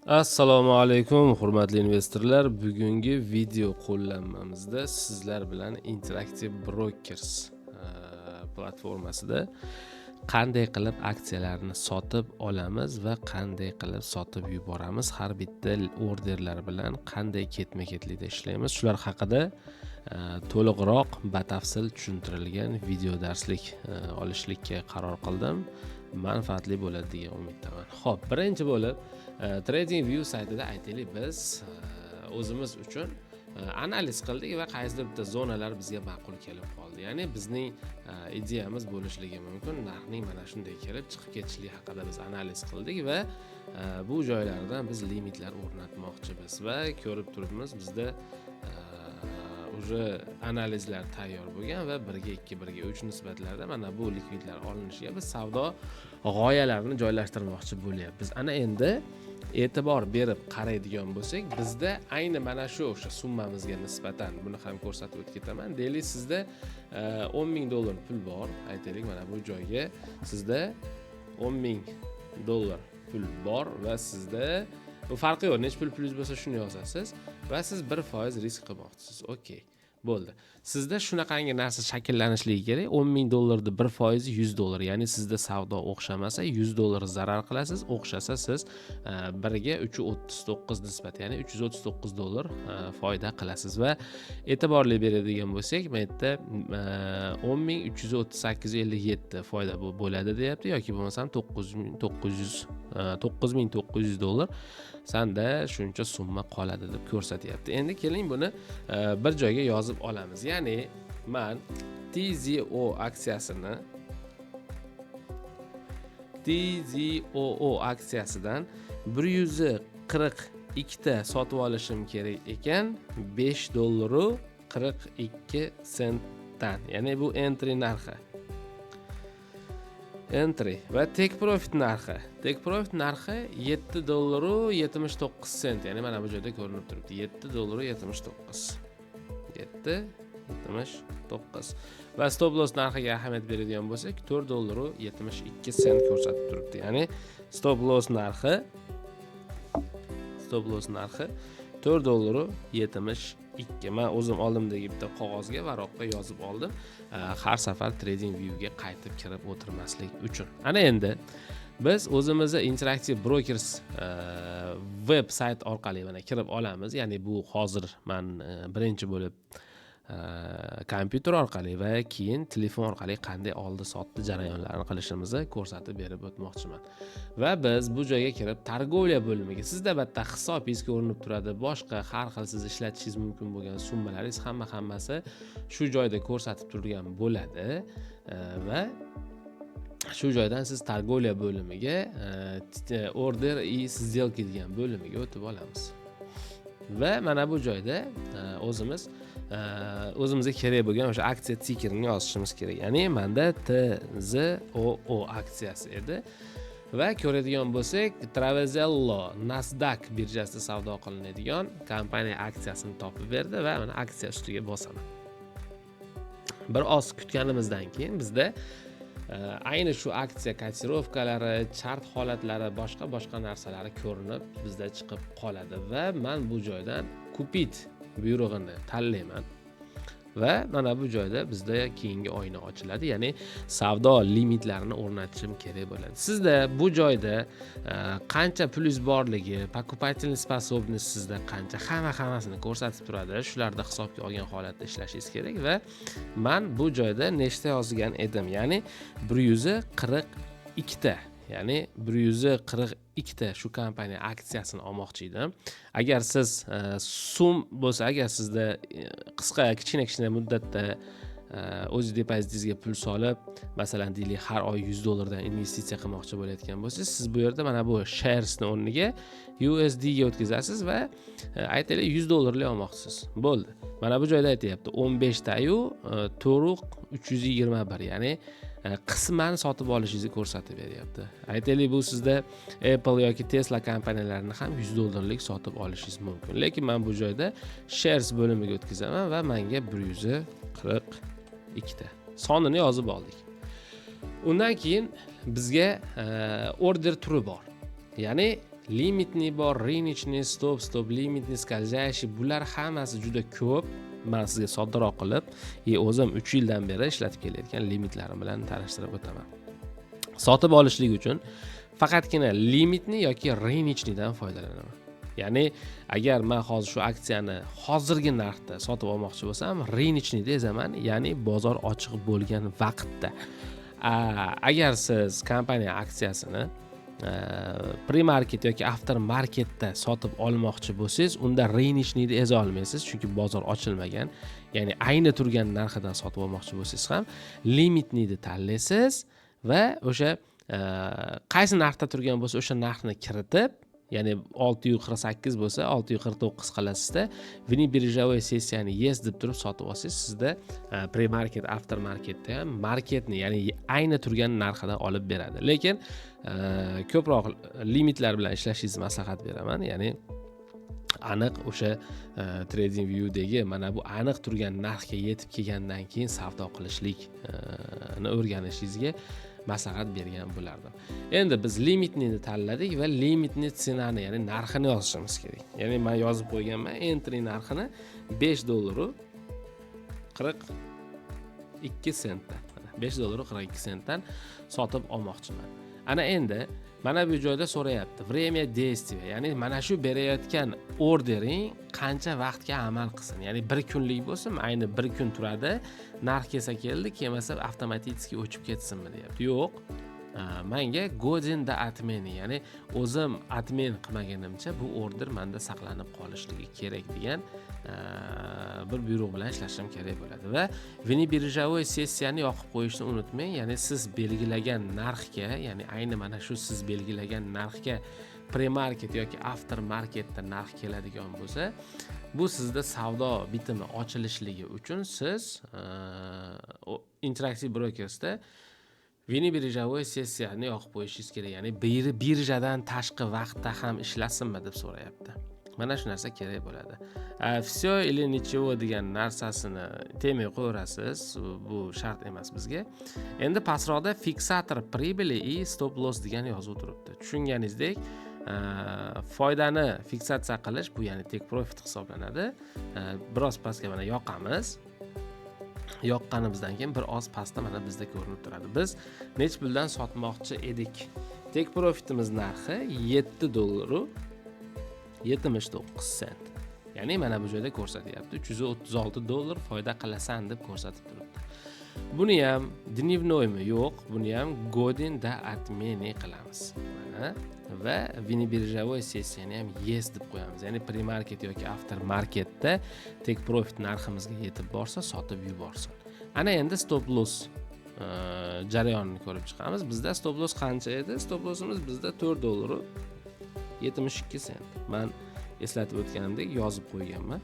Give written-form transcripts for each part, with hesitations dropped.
Assalomu alaykum hurmatli investorlar. Bugungi video qo'llanmamizda sizlar bilan Interactive Brokers platformasida qanday qilib aksiyalarni sotib olamiz va qanday qilib sotib yuboramiz, har bitta orderlar bilan qanday ketma-ketlikda ishlaymiz, shular haqida to'liqroq batafsil tushuntirilgan video darslik olishlikka qaror qildim. Manfaatli bo'ladi degan umiddaman. Xo'p, birinchi bo'lib TradingView saytida aytaylik, biz o'zimiz uchun analiz qildik va qaysidir bitta zonalar bizga ma'qul kelib qoldi. Ya'ni bizning ideyamiz bo'lishligi mumkin. Narxning mana shunday kelib chiqib ketishligi haqida biz analiz qildik va bu joylardan biz limitlar o'rnatmoqchimiz va ko'rib turibmiz, bizda уже analizlar tayyor bo'lgan va 1:2, 1:3 nisbatlarda mana bu likvidlar olinishiga biz savdo g'oyalarini joylashtirmoqchi bo'lyapmiz. Ana endi e'tibor berib qaraydigan bo'lsak, bizda ayni mana o'sha summamizga nisbatan buni ham ko'rsatib o'tib ketaman. Deylik, sizda $10,000 pul bor. Aytaylik, mana bu joyga sizda $10,000 pul bor va sizda bu farqi yo'q. Nech pul pulingiz bo'lsa shuni yozasiz va siz 1% risk qilmoqchisiz. Okey. Bo'ldi. Sizda shunaqangi narsa shakllanishligiga kerak. $10,000 da 1% $100. Ya'ni sizda savdo o'xshamasa $100 zarar qilasiz, o'xshasa siz 1 ga 3.39 nisbat, ya'ni $339 foyda qilasiz va e'tiborli beradigan bo'lsak, bu yerda 10,338.57 foyda bo'ladi deyapti yoki bo'lmasam $9,900 sanda shuncha summa qoladi deb ko'rsatyapti. Endi keling buni bir joyga yozib olamiz. Ya'ni men TZO aksiyasidan 142 ta sotib olishim kerak ekan, $5.42 ya'ni bu entry narxi. Entry va take profit narxi. Take profit narxi $7.79, ya'ni mana bu joyda ko'rinib turibdi. $7.79. 7.79. Va stop loss narxiga ahamiyat beradigan bo'lsak, $4.72 ko'rsatib turibdi. Ya'ni stop loss narxi $4.72. Men o'zim oldimdagi bitta qog'ozga, varaqqa yozib oldim. Har safar TradingView ga qaytib kirib o'tirmaslik uchun. Ana endi biz o'zimizda Interactive Brokers web sayt orqali mana kirib olamiz. Ya'ni bu hozir men birinchi bo'lib kompyuter orqali va keyin telefon orqali qanday oldi-sotdi jarayonlarini qilishimizni ko'rsatib berib o'tmoqchiman. Va biz bu joyga kirib targovliya bo'limiga, sizda bitta hisobingiz ko'rinib turadi, boshqa har xil siz ishlatishingiz mumkin bo'lgan summalaringiz hammasi shu joyda ko'rsatib turgan bo'ladi va shu joydan siz targovliya bo'limiga order и сделки degan bo'limiga o'tib olamiz. Va mana bu joyda o'zimizga kerak bo'lgan o'sha aksiya tikerini yozishimiz kerak. Ya'ni menda TZOO aksiyasi edi. Va ko'radigan bo'lsak, Travelzelo Nasdaq birjasida savdo qilinadigan kompaniya aksiyasini topib berdi va mana aksiya ustiga bosaman. Bir oz kutganimizdan keyin bizda ayni shu aksiya kotirovkalari, chart holatlari, boshqa narsalari ko'rinib bizda chiqib qoladi va men bu joydan kupit buyrug'ini tanlayman. Va mana bu joyda bizda keyingi oyna ochiladi, ya'ni savdo limitlarini o'rnatishim kerak bo'ladi. Sizda bu joyda qancha pulingiz borligi, покупательный способность sizda qancha, hammasini ko'rsatib turadi. Shularda hisobga olgan holatda ishlashingiz kerak va men bu joyda nechta yozgan edim, ya'ni 142 ta. Ya'ni 142 ta shu kompaniya aksiyasini olmoqchi edim. Agar siz bo'lsa, agar sizda qisqa kichkina muddatda o'z depozitingizga pul solib, masalan deylik har oy $100 dan investitsiya qilmoqchi bo'layotgan bo'lsangiz, siz bu yerda mana bu sharesni o'rniga USD ga o'tkazasiz va aytaylik $100 olmoqchisiz. Bo'ldi. Mana bu joyda aytayapti 15 tayu 4.321, ya'ni qisman sotib olishingizni ko'rsatib beryapti. Aytaylik, bu sizda Apple yoki Tesla kompaniyalarini ham $100 sotib olishingiz mumkin. Lekin men bu joyda shares bo'limiga o'tkazaman va menga 142 ta sonini yozib oldik. Undan keyin bizga order turi bor. Ya'ni limitni bor, rыночный stop limitni скользящий, bular hammasi juda ko'p. Men sizga soddaroq qilib, o'zim 3 yildan beri ishlatib kelayotgan limitlarim bilan tanishtirib o'taman. Sotib olishlik uchun faqatgina limitni yoki rыночныйdan foydalanaman. Ya'ni agar men hozir shu aksiyani hozirgi narxda sotib olmoqchi bo'lsam, rыночныйda ezaman, ya'ni bozor ochiq bo'lgan vaqtda. Agar siz kompaniya aksiyasini pre-market yoki after marketda sotib olmoqchi bo'lsangiz, unda rыночныйda eza olmaysiz, chunki bozor ochilmagan. Ya'ni ayni turgan narxidan sotib olmoqchi bo'lsangiz ham limitni tanlaysiz va o'sha qaysi narxda turgan bo'lsa o'sha narxni kiritib, ya'ni 648 bo'lsa 649 qilasizda, vini birjavoy sessiyani yes deb turib sotib olsangiz, sizda pre-market, after marketda ham marketni, ya'ni ayni turgan narxidan olib beradi. Lekin ko'proq limitlar bilan ishlashingizni maslahat beraman. Ya'ni aniq o'sha TradingView'dagi mana bu aniq turgan narxga yetib kelgandan keyin savdo qilishlikni o'rganishingizga maslahat bergan bo'lardim. Endi biz limitni tanladik va limitni tsenani, ya'ni narxini yozishimiz kerak. Ya'ni men yozib qo'yganman, entry narxini $5.42 sentdan. $5.42 dan sotib olmoqchiman. Ana endi mana bu joyda so'rayapti. Время действия, ya'ni mana shu berayotgan ordering qancha vaqtga amal qilsin. Ya'ni 1 kunlik bo'lsin, ayni 1 kun turadi, narx kelsa keldi, kelmasa avtomatik o'chib ketsinmi deyapti. Yo'q. Menga godin da atmeni, ya'ni o'zim admin qilmaganimcha bu order menda saqlanib qolishligi kerak degan bir buyruq bilan ishlashim kerak bo'ladi va vini birjavoy sessiyani yoqib qo'yishni unutmang. Ya'ni siz belgilagan narxga, ya'ni ayni mana shu siz belgilagan narxga pre-market yoki after marketda narx keladigan bo'lsa, bu sizda savdo bitimi ochilishligi uchun siz Interactive Brokers'da vini birjavoy sessiyani yoqib qo'yishingiz kerak. Ya'ni birjadan tashqi vaqtda ham ishlasinmi deb so'rayapti. Mana shu narsa kerak bo'ladi. Всё или ничего degan narsasini temay qo'yasiz. Bu shart emas bizga. Endi pastroqda fiksator pribili и stop loss degan yozuv turibdi. Tushunganingizdek, foydani fiksatsiya qilish bu ya'ni take profit hisoblanadi. Biroz pastga mana yoqamiz. Yoqqanimizdan keyin bir oz pastda mana bizda ko'rinib turadi. Biz nech puldan sotmoqchi edik? Take profitimiz narxi $7.79 sent. Ya'ni mana bu joyda ko'rsatyapti. $336 foyda qilasan deb ko'rsatib turibdi. Buni ham dnevnoymi? Yo'q, buni ham godin da atmeni qilamiz. Mana va vini birjavoy sessiyani ham yes deb qo'yamiz. Ya'ni pre-market yoki after marketda take profit narximizga yetib borsa, sotib yuborsin. Ana endi stop loss jarayonini ko'rib chiqamiz. Bizda stop loss qancha edi? Stop lossimiz bizda $4.72 sent. Men eslatib o'tganimdek yozib qo'yganman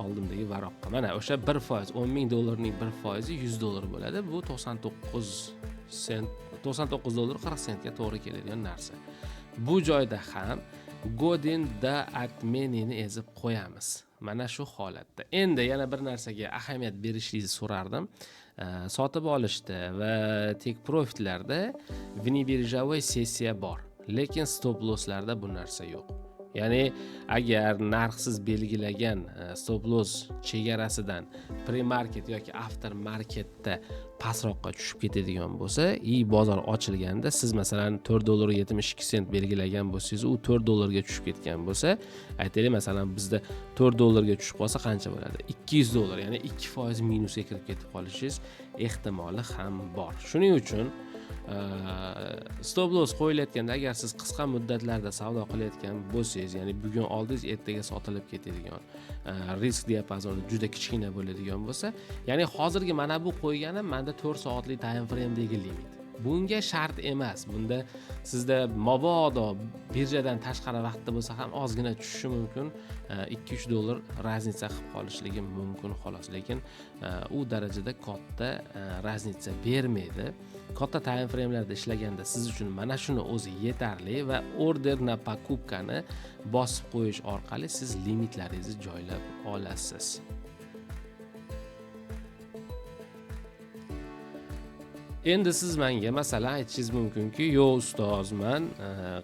oldimdagi varoqqa. Mana o'sha 1%, $10,000ning 1% $100 bo'ladi. Bu 99 sent, $99.40 sentga to'g'ri keladigan narsa. Bu joyda ham godin da atmenini ezib qo'yamiz. Mana shu holatda. Endi yana bir narsaga ahamiyat berishingizni so'rardim. Sotib olishda va take profitlarda vini birjavoy sessiya bor, lekin stop losslarda bu narsa yo'q. Ya'ni agar narxsiz belgilagan stop loss chegarasidan pre-market yoki after marketda pastroqqa tushib ketadigan bo'lsa, bozor ochilganda siz masalan $4.72 sent belgilagan bo'lsangiz, u $4 ga tushib ketgan bo'lsa, aytaylik masalan bizda $4 ga tushib qolsa qancha bo'ladi? $200, ya'ni 2% minusga kirib ketib qolishingiz ehtimoli ham bor. Shuning uchun stop loss qo'yilayotganda agar siz qisqa muddatlarda savdo qilayotgan bo'lsangiz, ya'ni bugun oldingiz ertaga sotilib ketadigan, risk diapazoni juda kichkina bo'ladigan bo'lsa, ya'ni hozirgi mana bu qo'yganim menda 4 soatlik time frame'dagi limit. Bunga shart emas. Bunda sizda mabodo birjadan tashqari vaqtda bo'lsa ham ozgina tushishi mumkin, $2-3 raznica qilib qolishligi mumkin xolos, lekin u darajada katta raznica bermaydi. Katta time frame'larda ishlaganda siz uchun mana shuni o'zi yetarli va order na покупкani bosib qo'yish orqali siz limitlaringizni joylab olasiz. Endi siz menga masalan aytishingiz mumkinki, "Yo'q ustoz, men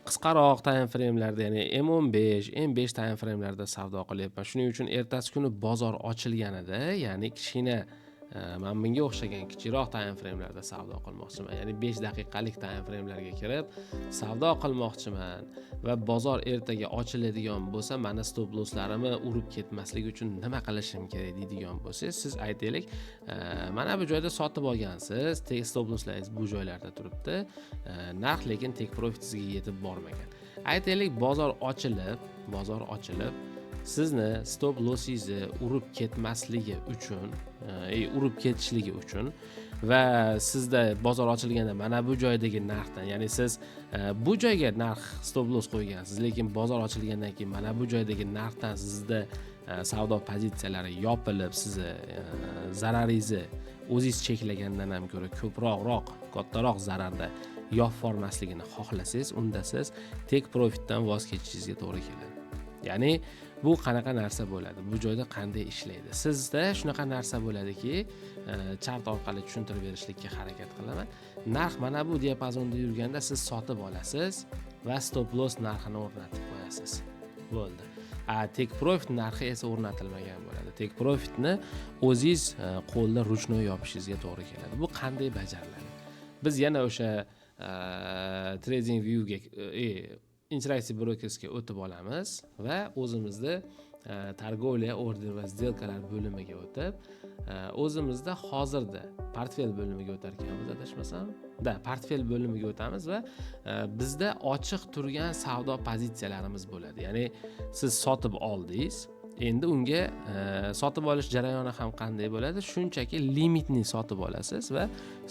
qisqaroq time frame'larda, ya'ni M15, M5 time frame'larda savdo qilyapman. Shuning uchun ertasi kuni bozor ochilganida, ya'ni kichkina men bunga o'xshagan kichikroq time frame'larda savdo qilmoqchiman. Ya'ni 5 daqiqalik time frame'larga kirib savdo qilmoqchiman va bozor ertaga ochiladigan bo'lsa, mana stop losslarimni urib ketmasligi uchun nima qilishim kerak deydigan bo'lsangiz, siz aytaylik, mana bu joyda sotib olgansiz, stop losslaringiz bu joylarda turibdi. Narx lekin take profit sizga yetib bormagan. Aytaylik, bozor ochilib sizni stop lossingizni urib ketmasligi uchun, urib ketishligi uchun va sizda bozor ochilganda mana bu joydagi narxdan, ya'ni siz bu joyga narx stop loss qo'ygansiz, lekin bozor ochilgandan keyin mana bu joydagi narxdan sizda savdo pozitsiyalari yopilib, sizni zararingizni o'zingiz cheklagandan ham ko'ra kattaroq zararda yopib yubormasligini xohlasangiz, unda siz take profitdan voz kechishingizga to'g'ri keladi. Ya'ni bu qanaqa narsa bo'ladi? Bu joyda qanday ishlaydi? Sizda shunaqa narsa bo'ladiki, chart orqali tushuntirib berishlikka harakat qilaman. Narx mana bu diapazonda yurganda siz sotib olasiz va stop loss narxini o'rnatib qo'yasiz. Bo'ldi. Take profit narxi esa o'rnatilmagan bo'ladi. Take profitni o'zingiz qo'lda ruchnoy yopishingizga to'g'ri keladi. Bu qanday bajariladi? Biz yana o'sha trading viewga Interactive Brokers'ga o'tib olamiz va o'zimizda торговля, order va сделкалар bo'limiga o'tib, o'zimizda hozirda portfel bo'limiga o'tar ekanmiz, adashmasam. Portfel bo'limiga o'tamiz va bizda ochiq turgan savdo pozitsiyalarimiz bo'ladi. Ya'ni siz sotib oldingiz, endi unga sotib olish jarayoni ham qanday bo'ladi? Shunchaki limitni sotib olasiz va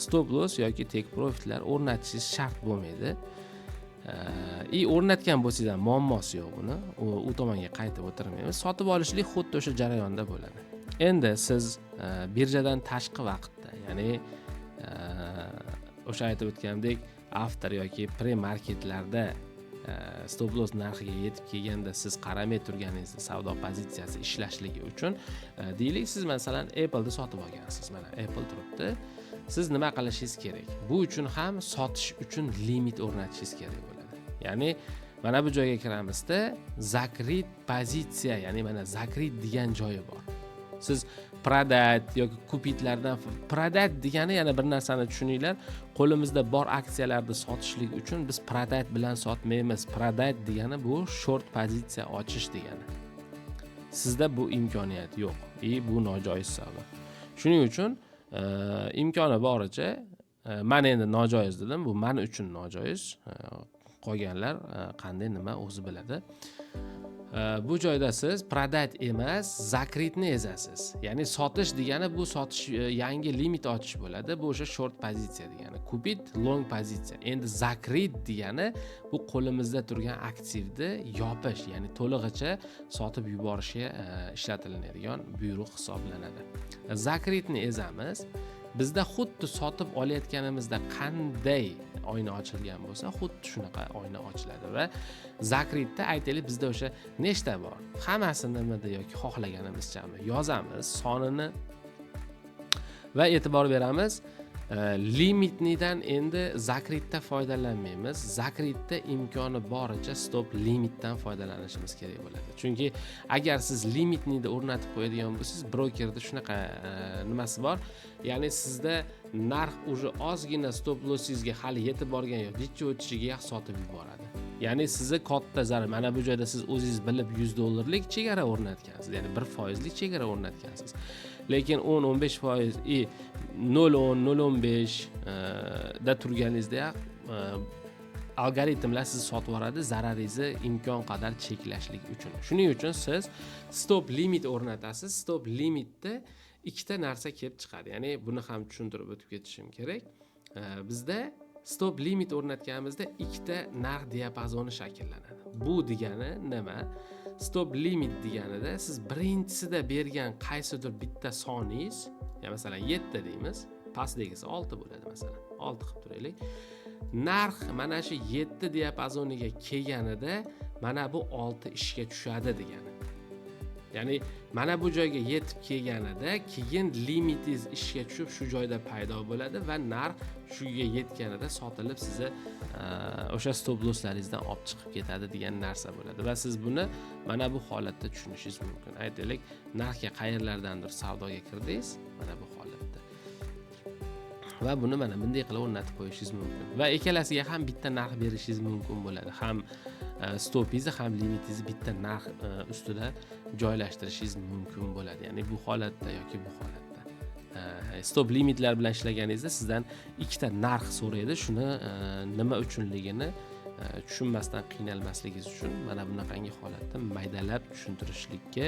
stop loss yoki take profitlar o'rnatishingiz shart bo'lmaydi. O'rnatgan bo'lsangiz ham muammosi yo'q buni. U tomonga qaytib o'tirmaymiz. Sotib olishlik xuddi o'sha jarayonda bo'ladi. Endi siz birjadan tashqi vaqtda, ya'ni o'sha aytib o'tgandek, after yoki pre-marketlarda stop loss narxiga yetib kelganda siz qaramay turganingizda savdo pozitsiyasi ishlashligi uchun deylik, siz masalan Apple'ni sotib olgansiz. Mana Apple turibdi. Siz nima qilishingiz kerak? Bu uchun ham sotish uchun limit o'rnatishingiz kerak bo'ladi. Ya'ni mana bu joyga kiramizda zakrit pozitsiya, ya'ni mana zakrit degan joyi bor. Siz продать yoki kupitlardan продать degani, yana bir narsani tushuninglar, qo'limizda bor aksiyalarni sotishlik uchun biz продать bilan sotmaymiz. Продать degani bu short pozitsiya ochish degani. Sizda bu imkoniyat yo'q. Bu nojoiz savdo. Shuning uchun imkoni boricha, men endi nojoiz dedim, bu men uchun nojoiz. Qolganlar qanday nima o'zi biladi. Bu joyda siz продать emas, zakritni ezasiz. Ya'ni sotish degani bu sotish, yangi limit ochish bo'ladi. Bu o'sha short pozitsiya degani. Kupit long pozitsiya. Endi zakrit degani bu qo'limizda turgan aktivni yopish, ya'ni to'lig'icha sotib yuborishga ishlatiladigan buyruq hisoblanadi. Zakritni ezamiz. Bizda xuddi sotib olayotganimizda qanday oyna ochilgan bo'lsa, xuddi shunaqa oyna ochiladi va zakritda aytaylik, bizda o'sha nechta bor? Hammasini nimada yoki xohlaganimizchami yozamiz, sonini va e'tibor beramiz. Limitnidan endi zakritda foydalanmaymiz. Zakritda imkoni boricha stop limitdan foydalanishimiz kerak bo'ladi. Chunki agar siz limitni o'rnatib qo'yadigan bo'lsangiz, brokerda shunaqa nimasi bor. Ya'ni sizda narx уже ozgina stop lossingizga hali yetib borgan yo'q, yetib o'tishiga sotib yuboradi. Ya'ni sizni katta zarar. Mana bu joyda siz o'zingiz bilib $100lik chegara o'rnatgansiz. Ya'ni 1% chegara o'rnatgansiz. Lekin 10-15% 0.10-0.15 da turganingizda algoritmlar sizni sotib yuboradi, zararingizni imkon qadar cheklashlik uchun. Shuning uchun siz stop limit o'rnatasiz. Stop limitda ikkita narsa kelib chiqadi. Ya'ni buni ham tushuntirib o'tib ketishim kerak. Bizda stop limit o'rnatganimizda ikkita narx diapazoni shakllanadi. Bu degani nima? Stop limit deganida siz birinchisida bergan qaysidir bitta soningiz, ya masalan 7 deymiz, pastdagisi 6 bo'ladi masalan. 6 qilib turaylik. Narx mana shu 7 diapazoniga kelganida mana bu 6 ishga tushadi degani. Ya'ni mana bu joyga yetib kelganida keyin limitingiz ishga tushib shu joyda paydo bo'ladi va narx shuga yetganida sotilib sizni o'sha stop losslaringizdan olib chiqib ketadi degan narsa bo'ladi va siz buni mana bu holatda tushunishingiz mumkin. Aytaylik, narxga qayerlardandir savdoga kirdingiz, mana bu holatda. Va buni mana bunday qilib o'rnatib qo'yishingiz mumkin. Va ikkalasiga ham bitta narx berishingiz mumkin bo'ladi. Ham stopingizni ham limitingizni bitta narx ustida joylashtirishingiz mumkin bo'ladi. Ya'ni bu holatda yoki bu holatda. Stop limitlar bilan ishlaganingizda sizdan ikkita narx so'raydi. Shuni nima uchunligini tushunmasdan qiynalmasligingiz uchun mana bunaqangi holatda maydalab tushuntirishlikka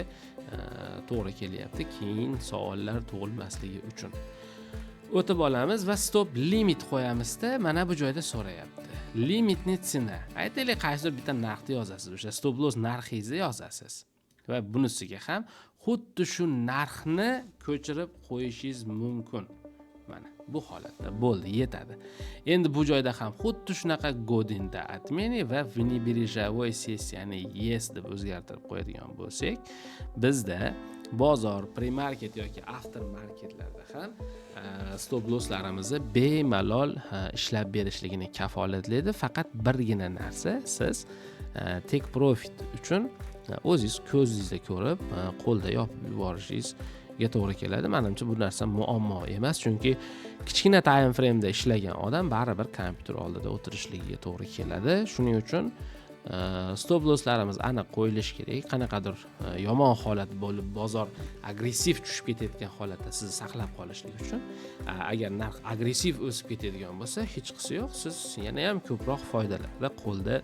to'g'ri kelyapti. Keyin savollar tug'ilmasligi uchun o'tib olamiz va stop limit qo'yamizda mana bu joyda so'rayapti. Limitni tsena. Aytaylik, qaysidir bitta narxni yozasiz. O'sha stop loss narxingizni yozasiz. Va bunisiga ham xuddi shu narxni ko'chirib qo'yishingiz mumkin. Mana bu holatda bo'ldi, yetadi. Endi bu joyda ham xuddi shunaqa godinda atmeni va внебиржевой sessiyani yes deb o'zgartirib qo'yadigan bo'lsak, bizda bozor, pre-market yoki after marketlarda ham stop losslarimizni bemalol ishlab berishligini kafolatlaydi. Faqat birgina narsa, siz take profit uchun o'zingiz ko'zingizda ko'rib, qo'lda yopib yuborishingizga to'g'ri keladi. Menimcha bu narsa muammo emas, chunki kichkina time frame'da ishlagan odam baribir kompyuter oldida o'tirishligiga to'g'ri keladi. Shuning uchun stop losslarimiz aniq qo'yilishi kerak. Qanaqadir yomon holat bo'lib, bozor agressiv tushib ketayotgan holatda sizni saqlab qolishlik uchun, agar narx agressiv o'sib ketadigan bo'lsa, hech qisi yo'q, siz yana ham ko'proq foydalarda qo'lda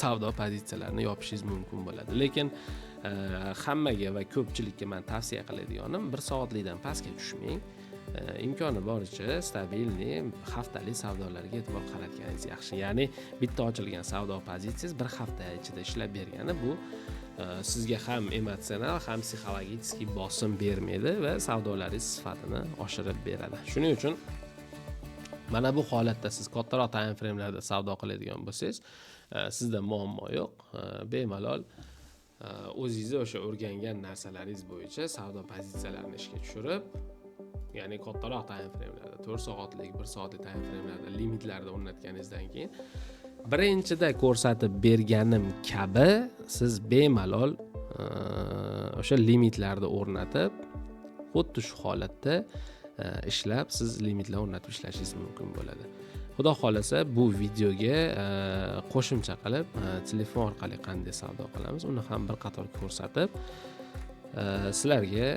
savdo pozitsiyalarini yopishingiz mumkin bo'ladi. Lekin hammaga va ko'pchilikka men tavsiya qiladiganim 1 soatlikdan pastga tushmang. Imkoni boricha stabilniy haftalik savdolarga e'tibor qaratganingiz yaxshi. Ya'ni bitta ochilgan savdo pozitsiyasi 1 hafta ichida ishlab bergani bu sizga ham emotsional, ham psixologik bosim bermaydi va savdolaringiz sifatini oshirib beradi. Shuning uchun mana bu holatda siz kattaroq time frame'larda savdo qiladigan bo'lsangiz, sizda muammo yo'q. Bemalol o'zingizni o'sha o'rgangan narsalaringiz bo'yicha savdo pozitsiyalarini ishga tushirib, ya'ni kattaroq time frame'larda 4 soatlik, 1 soatlik time frame'larda limitlarni o'rnatganingizdan keyin birinchida ko'rsatib berganim kabi siz bemalol o'sha limitlarni o'rnatib, xuddi shu holatda ishlab siz limitlar o'rnatib ishlashingiz mumkin bo'ladi. Xudo xolasa bu videoga qo'shimcha qilib telefon orqali qanday savdo qilamiz uni ham bir qator ko'rsatib sizlarga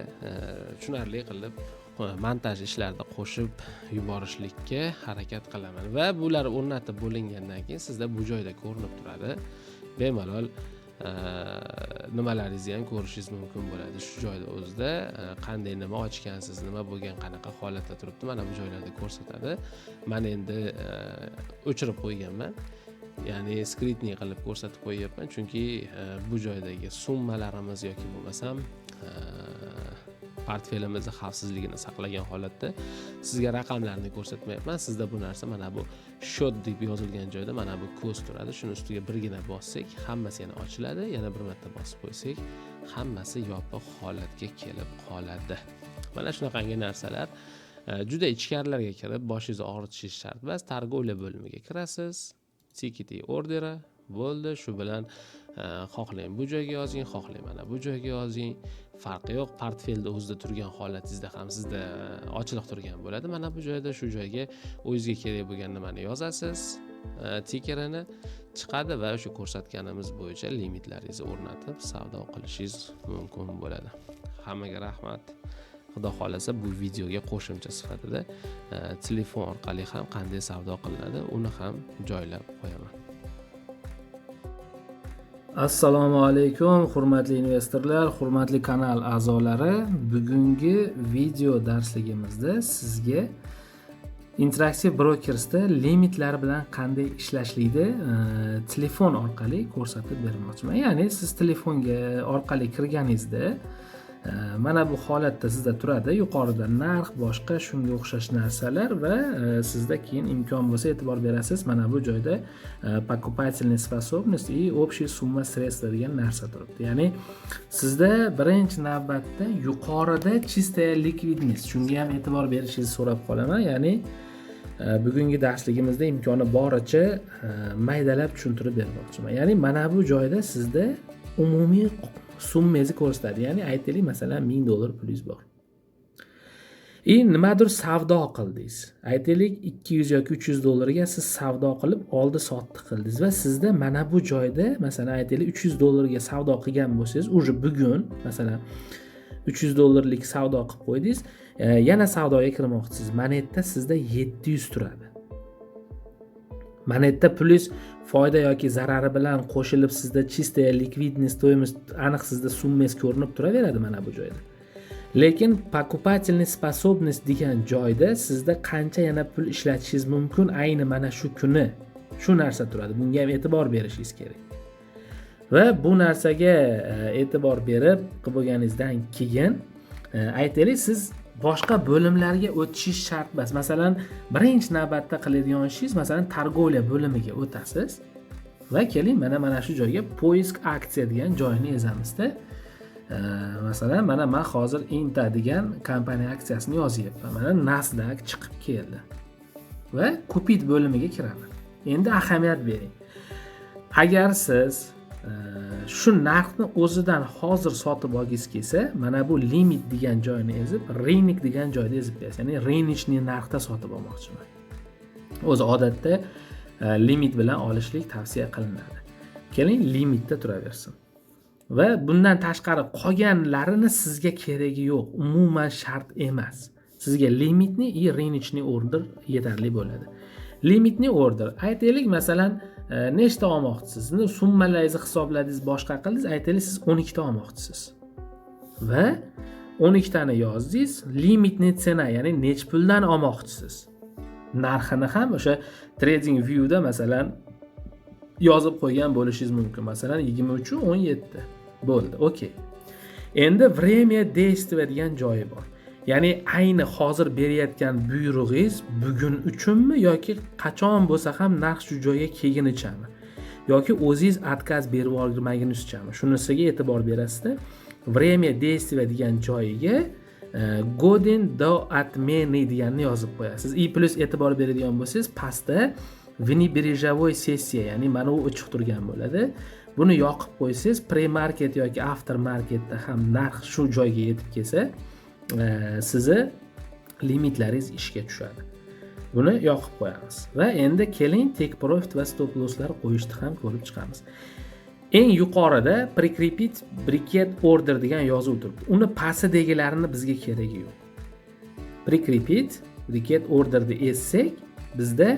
tushunarli qilib montaj ishlarida qo'shib yuborishlikka harakat qilaman va bular o'rnatib bo'lingandan keyin sizda bu joyda ko'rinib turadi. Bemalol nimalaringizni ham ko'rishingiz mumkin bo'ladi. Shu joyda o'zida qanday nima ochgansiz, nima bo'lgan, qanaqa holatda turibdi, mana bu joylarda ko'rsatadi. Men endi o'chirib qo'yganman. Ya'ni skritni qilib ko'rsatib qo'yapman, chunki bu joydagi summalarimiz yoki bo'lmasam portfelimizni xavfsizligini saqlagan holatda sizga raqamlarni ko'rsatmayapman. Sizda bu narsa mana bu shot deb yozilgan joyda mana bu ko'z turadi. Shuni ustiga birgina bossak, hammasi yana ochiladi. Yana bir marta bosib qo'ysak, hammasi yopiq holatga kelib qoladi. Mana shunaqangi narsalar juda ichkarilarga kirib boshingizni og'ritishingiz shart emas. Targovlar bo'limiga kirasiz, ticket orderi bo'ldi. Shu bilan xohlang bu joyga yozing, xohlang mana bu joyga yozing. Farqi yo'q. Portfelda o'zida turgan holatingizda ham sizda ochiq turgan bo'ladi. Mana bu joyda shu joyga o'zingizga kerak bo'lgan nimani yozasiz, tikerini chiqadi va o'sha ko'rsatganimiz bo'yicha limitlaringizni o'rnatib savdo qilishingiz mumkin bo'ladi. Hammaga rahmat. Xudo xolasa bu videoga qo'shimcha sifatida telefon orqali ham qanday savdo qilinadi uni ham joylab qo'yaman. Assalomu alaykum, hurmatli investorlar, hurmatli kanal a'zolari. Bugungi video darsligimizda sizga Interactive Brokers'da limitlar bilan qanday ishlashlikni telefon orqali ko'rsatib bermoqchiman. Ya'ni siz telefonga orqali kirganingizda Mana bu holatda sizda turadi, yuqorida narx, boshqa shunga o'xshash narsalar va sizda keyin imkon bo'lsa e'tibor berasiz, mana bu joyda покупательная способность и общая summa средств degan narsa turibdi. Ya'ni sizda birinchi navbatda yuqorida чистая likvidность, shunga ham e'tibor berishingizni so'rab qolaman. Ya'ni bugungi darsligimizda imkoni boricha maydalab tushuntirib bermoqchiman. Ya'ni mana bu joyda sizda umumiy summangizni ko'rsatadi. Ya'ni aytaylik, masalan, $1000 pulingiz bor. Nimadir savdo qildingiz. Aytaylik, $200 yoki $300 ga siz savdo qilib oldi sotdi qildingiz va sizda mana bu joyda, masalan, aytaylik $300 ga savdo qilgan bo'lsangiz, уже bugun masalan $300 lik savdo qilib qo'ydingiz, yana savdoga kirmoqchisiz. Mana yerda sizda 700 turadi. Mana yerda pulingiz foyda yoki zarari bilan qo'shilib sizda чистая likvidность стоимость aniq sizda summangiz ko'rinib turaveradi mana bu joyda. Lekin покупательная способность degan joyda sizda qancha yana pul ishlatishingiz mumkin ayni mana shu kuni. Shu narsa turadi. Bunga ham e'tibor berishingiz kerak. Va bu narsaga e'tibor berib qilib bo'lganingizdan keyin aytaylik, siz boshqa bo'limlarga o'tishingiz shart emas. Masalan, birinchi navbatda qiladigan ishingiz, masalan, targovliya bo'limiga o'tasiz va keling mana shu joyga poisk aksiya degan joyini ezamizda. Masalan, men hozir Inta degan kompaniya aksiyasini yozyapman. Mana Nasdaq chiqib keldi va kupit bo'limiga kiraman. Endi ahamiyat bering. Agar siz shu narxni o'zidan hozir sotib olgingiz kelsa, mana bu limit degan joyni ezib, reynik degan joyda ezib qo'yasiz. Ya'ni reynichni narxda sotib olmoqchiman. O'zi odatda limit bilan olishlik tavsiya qilinadi. Keling, limitda turaversin. Va bundan tashqari qolganlarini sizga keragi yo'q, umuman shart emas. Sizga limitni и reynichni order yetarli bo'ladi. Limitni order, aytaylik, masalan, nechta olmoqchisiz? Summalaringizni hisobladingiz, boshqa qildingiz, aytaylik siz 12 ta olmoqchisiz. Va 12 tani yozdingiz, limitni tsena, ya'ni nech puldan olmoqchisiz. Narxini ham o'sha Trading View'da masalan yozib qo'ygan bo'lishingiz mumkin. Masalan, 23.17 bo'ldi. Okey. Endi время действия degan joyi bor. Ya'ni ayni hozir berayotgan buyrug'ingiz bugun uchunmi yoki qachon bo'lsa ham narx shu joyga kelgunichami? Yoki o'zingiz отказ berib olmagunizchami? Shunisiga e'tibor berasizda. Время действия degan joyiga годин до отмены deganni yozib qo'yasiz. И plus e'tibor beradigan bo'lsangiz, pastda внебиржевой sessiya, ya'ni mana u ochiq turgan bo'ladi. Buni yoqib qo'ysangiz, pre-market yoki after marketda ham narx shu joyga yetib kelsa, sizni limitlaringiz ishga tushadi. Buni yoqib qo'yamiz. Va endi keling, take profit va stop losslar qo'yishni ham ko'rib chiqamiz. Eng yuqorida prikrepit briket order degan yozuv turibdi. Uni pastidagilarini bizga keragi yo'q. Prikrepit briket orderni ezsak, bizda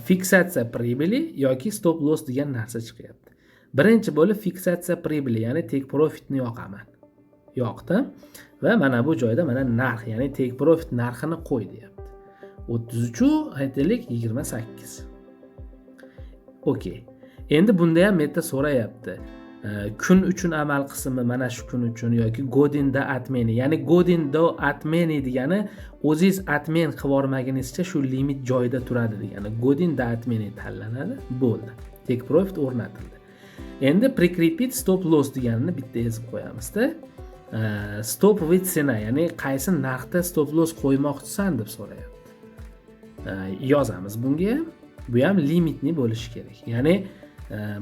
fiksatsiya pribili yoki stop loss degan narsa chiqyapti. Birinchi bo'lib fiksatsiya pribili, ya'ni take profitni yoqaman. Yoqdim va mana bu joyda mana narx, ya'ni take profit narxini qo'y deyapti. 33, aytaylik 28. Okey. Endi bunda ham meta so'rayapti. Kun uchun amal qismi mana shu kun uchun yoki godin da atmeni, ya'ni godin do atmeni degani o'zingiz atmen qilib olmagunizcha shu limit joyida turadi degani. Godin da atmeni tanlanadi, bo'ldi. Take profit o'rnatildi. Endi prikrepit stop loss deganini bitta yozib qo'yamizda. Stop with cena, ya'ni qaysi narxda stop loss qo'ymoqchisan deb so'rayapti. Yozamiz bunga. Bu ham limitni bo'lishi kerak. Ya'ni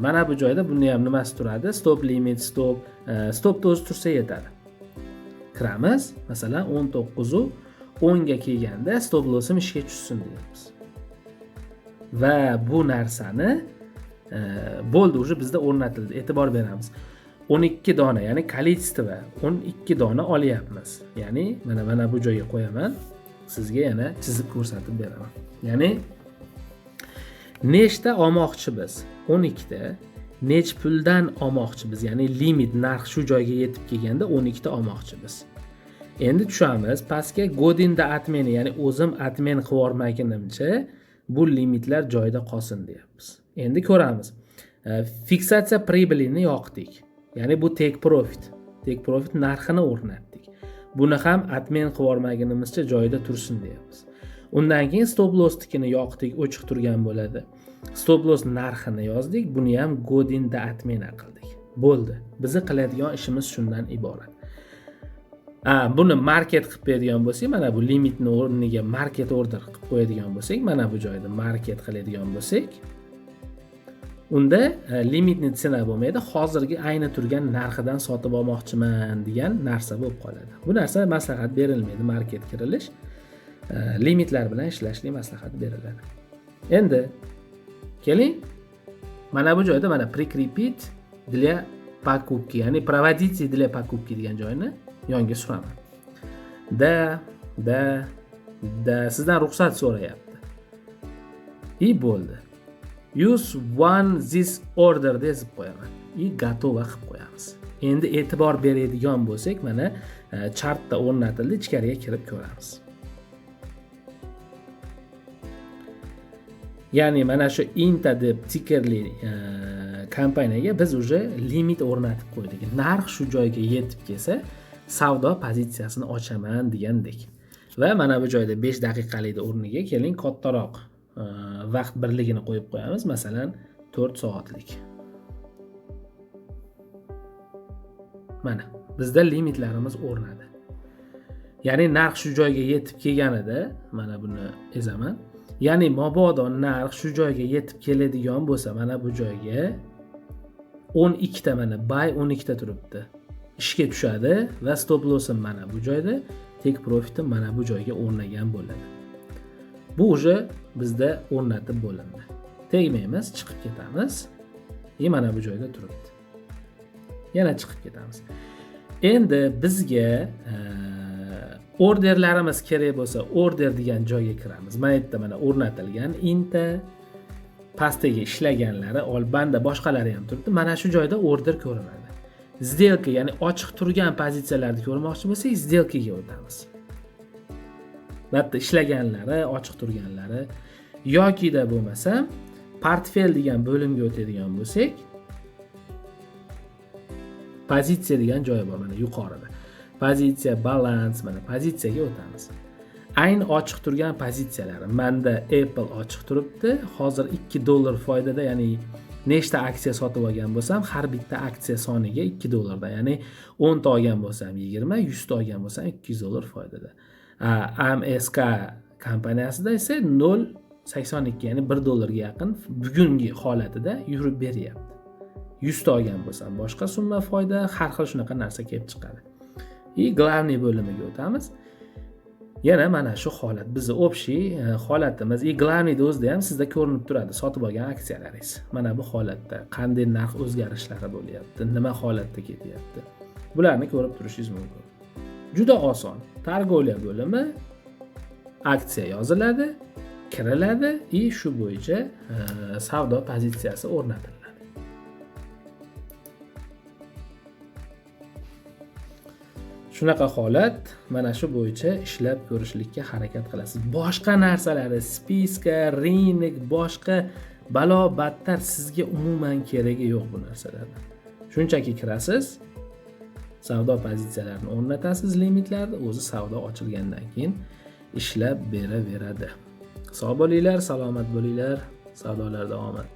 mana bu joyda bunda ham nimasi turadi? Stop limit, stop o'zi tursa yetadi. Kiramiz, masalan 19.10 ga kelganda stop lossim ishga tushsin deymiz. Va bu narsani bo'ldi, уже bizda o'rnatildi. E'tibor beramiz. 12 dona, ya'ni количество 12 dona olyapmiz. Ya'ni mana bu joyga qo'yaman. Sizga yana chizib ko'rsatib beraman. Ya'ni nechta olmoqchi biz? 12 ta. Nech puldan olmoqchi biz? Ya'ni limit narx shu joyga yetib kelganda 12 ta olmoqchi biz. Endi tushamiz, pastga godinda atmeni, ya'ni o'zim atmen qilib olmagunimcha bu limitlar joyida qolsin deyapmiz. Endi ko'ramiz. Fiksatsiya pribilini yoqdik. Ya'ni bu take profit. take profit narxini o'rnatdik. Buni ham admin qilib yubormagunimizcha joyida tursin deyapmiz. Undan keyin stop loss'nikini yoqdik, ochiq turgan bo'ladi. Stop loss narxini yozdik, buni ham godin the admin qildik. Bo'ldi. Bizni qiladigan ishimiz shundan iborat. Buni market qilib qo'yadigan bo'lsak, mana bu limitni o'rniga market order qilib qo'yadigan bo'lsak, mana bu joyda market qiladigan bo'lsak, unda limitni desana bo'lmaydi. Hozirgi ayni turgan narxidan sotib olmoqchiman degan narsa bo'lib qoladi. Bu narsa maslahat berilmaydi, market kirilish. Limitlar bilan ishlashlik maslahat beriladi. Endi keling, mana bu joyda mana прикрепить для покупки, ya'ni проводите для покупки degan joyni yonga suraman. Da sizdan ruxsat so'rayapti. Bo'ldi. Use one this order deb qo'yaman. Готово qilib qo'yamiz. Endi e'tibor beradigan bo'lsak, mana chartda o'rnatildi, ichkariga kirib ko'ramiz. Ya'ni mana shu Inta deb tikerli kompaniyaga biz уже limit o'rnatib qo'ydik. Narx shu joyga yetib kelsa, savdo pozitsiyasini ochaman degandek. Va mana bu joyda 5 daqiqalik o'rniga keling kattaroq vaqt birligini qo'yib qo'yamiz, masalan 4 soatlik. Mana bizda limitlarimiz o'rnadi. Ya'ni narx shu joyga yetib kelganida, mana buni ezaman. Ya'ni mabodo narx shu joyga yetib keladigan bo'lsa, mana bu joyga 12 ta mana buy 12 ta turibdi. Ishga tushadi va stop loss'im mana bu joyda, take profit'im mana bu joyga o'rnagan bo'ladi. Bu уже bizda o'rnatib bo'lindi. Tegmaymiz, chiqib ketamiz. Mana bu joyda turibdi. Yana chiqib ketamiz. Endi bizga orderlarimiz kerak bo'lsa, order degan joyga kiramiz. Mana bu yerda mana o'rnatilgan Inta pastdagi ishlaganlari, banda boshqalari ham turibdi. Mana shu joyda order ko'rinadi. Сделка, ya'ni ochiq turgan pozitsiyalarni ko'rmoqchi bo'lsak, сделкаga o'tamiz. Bitta ishlaganlari, ochiq turganlari yoki-da bo'lmasa, portfel degan bo'limga o'tadigan bo'lsak, pozitsiya degan joyi bor mana yuqorida. Pozitsiya, balans, mana pozitsiyaga o'tamiz. Ayni ochiq turgan pozitsiyalari. Menda Apple ochiq turibdi. Hozir $2 foydada, ya'ni nechta aksiya sotib olgan bo'lsam, har bitta aksiya soniga $2 da, ya'ni 10 ta olgan bo'lsam 20, 100 ta olgan bo'lsam $200 foydada. AMSK kompaniyasida esa 0.82, ya'ni $1 ga yaqin bugungi holatida yurib beryapti. 100 ta olgan bo'lsam boshqa summa foyda, har xil shunaqa narsa kelib chiqadi. Главный bo'limiga o'tamiz. Yana mana shu holat bizni общий holatimiz. Главныйda o'zida ham sizda ko'rinib turadi sotib olgan aksiyalaringiz. Mana bu holatda qanday narx o'zgarishlari bo'lyapti, nima holatda ketyapti. Bularni ko'rib turishingiz mumkin. Juda oson. Targovliya bo'limi, aksiya yoziladi, kiriladi va shu bo'yicha savdo pozitsiyasi o'rnatiladi. Shunaqa holat, mana shu bo'yicha ishlab ko'rishlikka harakat qilasiz. Boshqa narsalari, spiska, rinek, boshqa balo battar sizga umuman keragi yo'q bu narsalardan. Shunchaki kirasiz, savdo pozitsiyalarini o'rnatasiz, limitlarni o'zi savdo ochilgandan keyin ishlab beraveradi. Sog' bo'linglar, salomat bo'linglar, savdolarda omad.